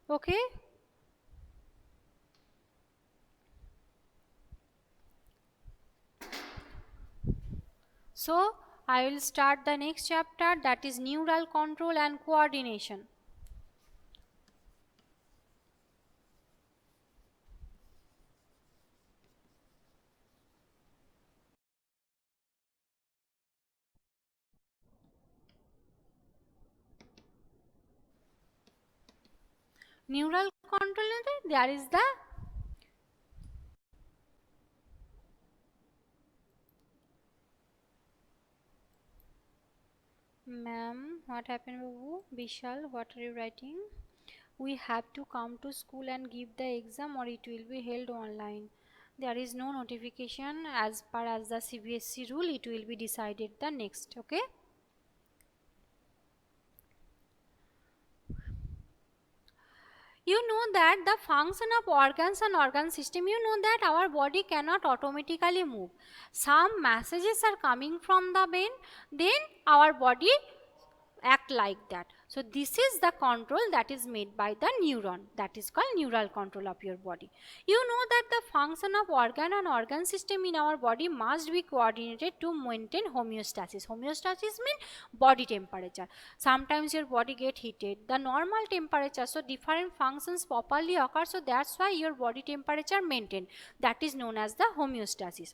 Okay. So I will start the next chapter, that is neural control and coordination. Neural control, there is the ma'am, what happened, Babu? Vishal, what are you writing? We have to come to school and give the exam or it will be held online. There is no notification as per as the CBSE rule, it will be decided the next, okay? You know that the function of organs and organ system, you know that our body cannot automatically move. Some messages are coming from the brain, then our body act like that. So this is the control that is made by the neuron, that is called neural control of your body. You know that the function of organ and organ system in our body must be coordinated to maintain homeostasis. Homeostasis means body temperature. Sometimes your body get heated, the normal temperature, so different functions properly occur, so that's why your body temperature maintained, that is known as the homeostasis.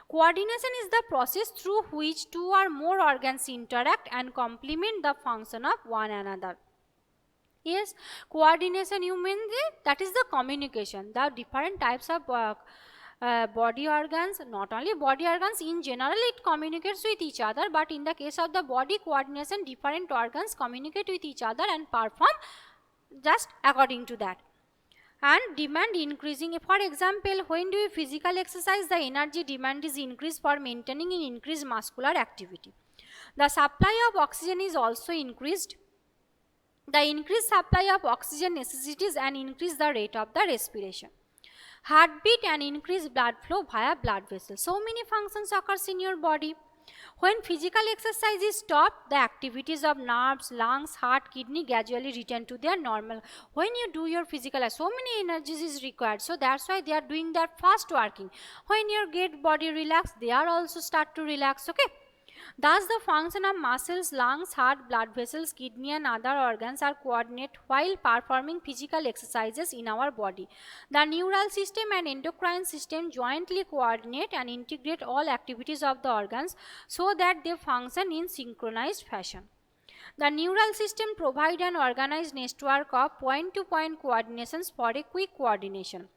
Coordination is the process through which two or more organs interact and complement the function of one another. Yes, coordination, you mean that is the communication. The different types of body organs, not only body organs, in general it communicates with each other, but in the case of the body coordination, different organs communicate with each other and perform just according to that. And demand increasing, for example, when do you physical exercise, the energy demand is increased for maintaining an increased muscular activity. The supply of oxygen is also increased. The increased supply of oxygen necessitates and increase the rate of the respiration. Heartbeat and increased blood flow via blood vessels. So many functions occurs in your body. When physical exercise is stopped, the activities of nerves, lungs, heart, kidney gradually return to their normal. When you do your physical, so many energies is required. So that's why they are doing that fast working. When your get body relax, they are also start to relax. Okay. Thus, the function of muscles, lungs, heart, blood vessels, kidney and other organs are coordinated while performing physical exercises in our body. The neural system and endocrine system jointly coordinate and integrate all activities of the organs so that they function in synchronized fashion. The neural system provides an organized network of point-to-point coordinations for a quick coordination.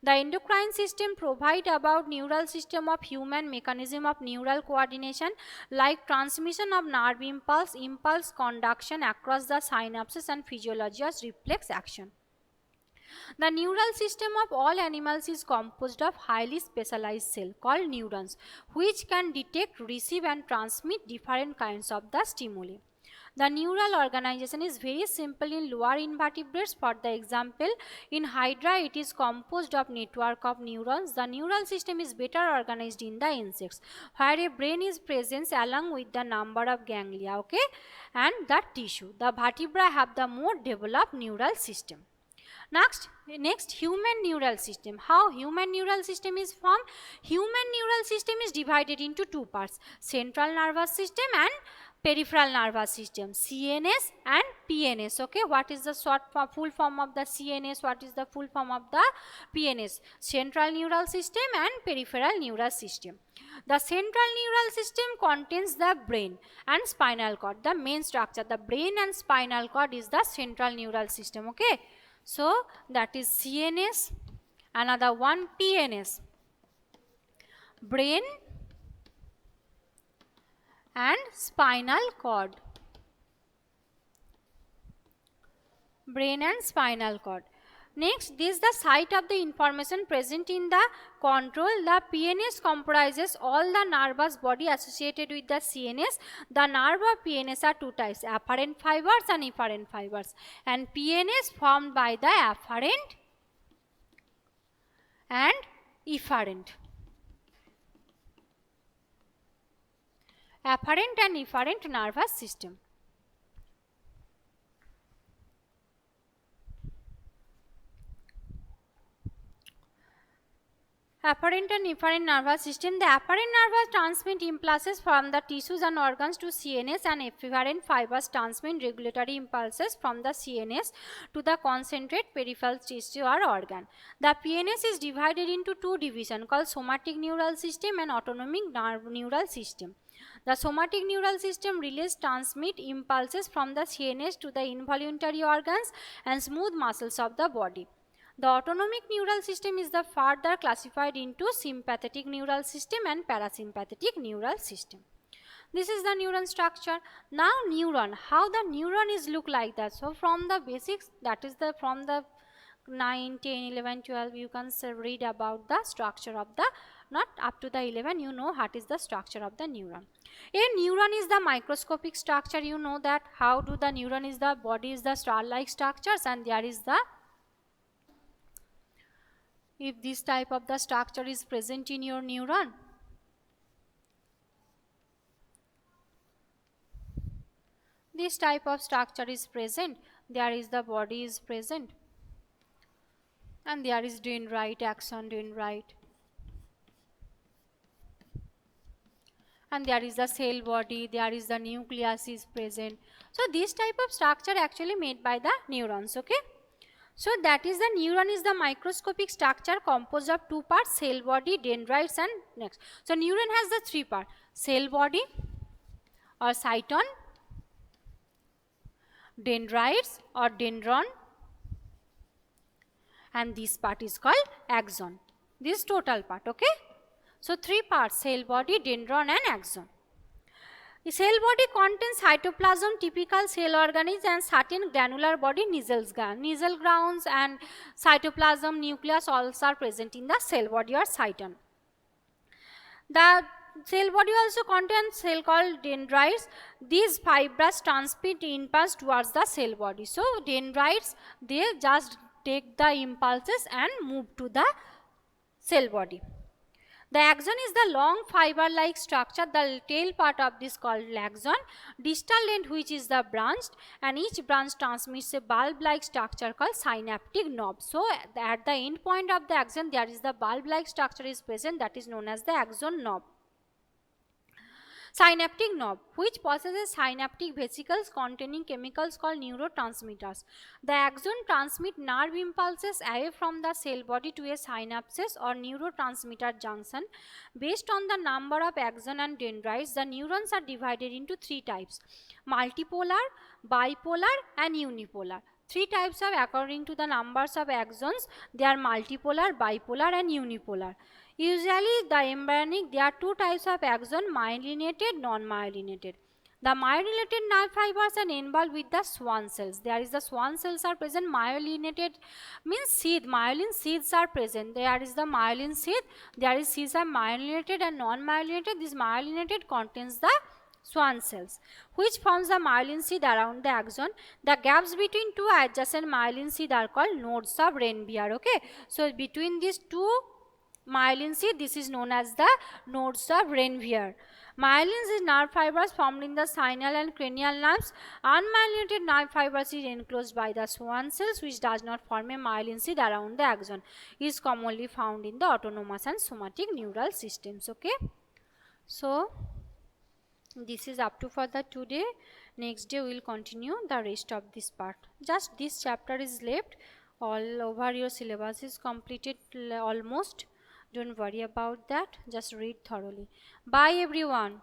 The endocrine system provides about neural system of human mechanism of neural coordination like transmission of nerve impulse, impulse conduction across the synapses and physiology as reflex action. The neural system of all animals is composed of highly specialized cells called neurons, which can detect, receive and transmit different kinds of the stimuli. The neural organization is very simple in lower invertebrates. For the example, in Hydra, it is composed of network of neurons. The neural system is better organized in the insects, where a brain is present along with the number of ganglia, okay, and the tissue. The vertebrae have the more developed neural system. Next, human neural system. How human neural system is formed? Human neural system is divided into two parts: central nervous system and peripheral nervous system, CNS and PNS. Okay, what is the full form of the CNS? What is the full form of the PNS? Central neural system and peripheral neural system. The central neural system contains the brain and spinal cord, the main structure. The brain and spinal cord is the central neural system. Okay. So that is CNS, another one PNS, brain and spinal cord. Brain and spinal cord. Next, this is the site of the information present in the control. The PNS comprises all the nervous body associated with the CNS. The nerve of PNS are two types: afferent fibers and efferent fibers. And PNS formed by the afferent and efferent. Afferent and efferent nervous system. Apparent and efferent nervous system. The apparent nervous transmit impulses from the tissues and organs to CNS, and efferent fibers transmit regulatory impulses from the CNS to the concentrate peripheral tissue or organ. The PNS is divided into two divisions called somatic neural system and autonomic neural system. The somatic neural system relays transmit impulses from the CNS to the involuntary organs and smooth muscles of the body. The autonomic neural system is the further classified into sympathetic neural system and parasympathetic neural system. This is the neuron structure. Now neuron, how the neuron is look like that. So from the basics, that is the from the 9, 10, 11, 12, you can read about the structure of the, not up to the 11, you know what is the structure of the neuron. A neuron is the microscopic structure, you know that how do the neuron is the body is the star-like structures, and there is the, if this type of the structure is present in your neuron, this type of structure is present, there is the body is present, and there is dendrite, axon, dendrite, and there is the cell body, there is the nucleus is present. So this type of structure actually made by the neurons, okay. So that is the neuron is the microscopic structure composed of two parts, cell body, dendrites, and next. So neuron has the three parts, cell body or cyton, dendrites or dendron, and this part is called axon. This total part, okay. So three parts, cell body, dendron, and axon. The cell body contains cytoplasm, typical cell organisms, and certain granular body Nissl grounds and cytoplasm, nucleus also are present in the cell body or cyton. The cell body also contains cell called dendrites. These fibers transmit impulse towards the cell body. So dendrites, they just take the impulses and move to the cell body. The axon is the long fiber-like structure. The tail part of this called axon, distal end which is the branched, and each branch transmits a bulb-like structure called synaptic knob. So at the end point of the axon, there is the bulb-like structure is present, that is known as the axon knob. Synaptic knob, which possesses synaptic vesicles containing chemicals called neurotransmitters. The axon transmit nerve impulses away from the cell body to a synapses or neurotransmitter junction. Based on the number of axon and dendrites, the neurons are divided into three types: multipolar, bipolar, and unipolar. Three types of, according to the numbers of axons, they are multipolar, bipolar, and unipolar. Usually the embryonic, there are two types of axon, myelinated, non-myelinated. The myelinated nerve fibers are involved with the Schwann cells. There is the Schwann cells are present. Myelinated means sheath, myelin sheaths are present. There is the myelin sheath, there is sheaths are myelinated and non-myelinated. This myelinated contains the Schwann cells, which forms the myelin sheath around the axon. The gaps between two adjacent myelin sheaths are called nodes of Ranvier. Okay, so between these two myelin sheath, this is known as the nodes of Ranvier. Myelins is nerve fibers formed in the sinal and cranial nerves. Unmyelinated nerve fibers is enclosed by the Schwann cells, which does not form a myelin sheath around the axon. It is commonly found in the autonomous and somatic neural systems. Okay, so this is up to for the today. Next day we will continue the rest of this part. Just this chapter is left. All over your syllabus is completed almost. Don't worry about that. Just read thoroughly. Bye everyone.